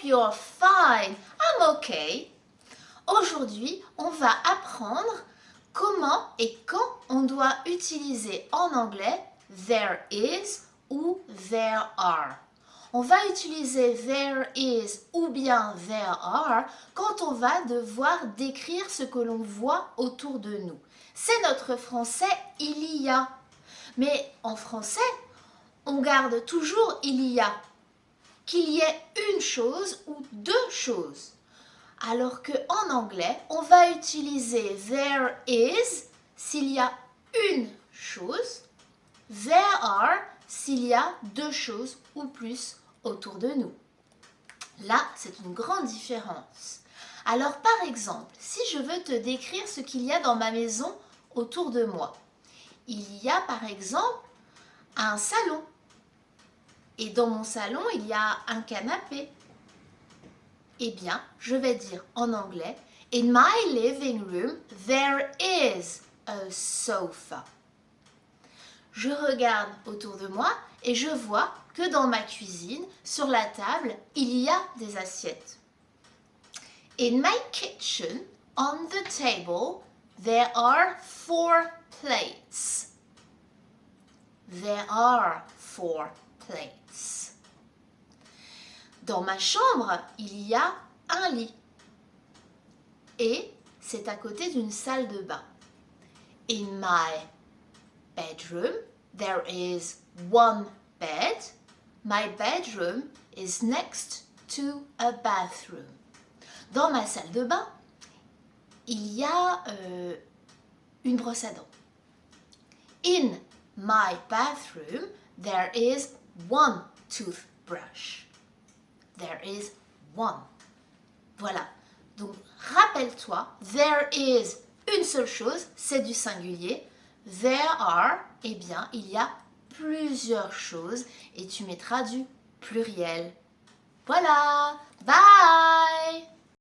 you're fine. I'm okay. Aujourd'hui, on va apprendre comment et quand on doit utiliser en anglais there is ou there are. On va utiliser there is ou bien there are quand on va devoir décrire ce que l'on voit autour de nous. C'est notre français il y a. Mais en français, on garde toujours il y a. Qu'il y ait une chose ou deux choses. Alors qu'en anglais, on va utiliser there is s'il y a une chose, there are s'il y a deux choses ou plus autour de nous. Là, c'est une grande différence. Alors par exemple, si je veux te décrire ce qu'il y a dans ma maison autour de moi, il y a par exemple un salon. Et dans mon salon, il y a un canapé. Eh bien, je vais dire en anglais, in my living room, there is a sofa. Je regarde autour de moi et je vois que dans ma cuisine, sur la table, il y a des assiettes. In my kitchen, on the table, there are 4 plates. There are 4 plates. Dans ma chambre, il y a un lit. Et c'est à côté d'une salle de bain. In my bedroom, there is one bed. My bedroom is next to a bathroom. Dans ma salle de bain, il y a une brosse à dents. In my bathroom, there is one toothbrush. There is one. Voilà. Donc, rappelle-toi, there is une seule chose, c'est du singulier. There are, eh bien, il y a plusieurs choses et tu mettras du pluriel. Voilà. Bye!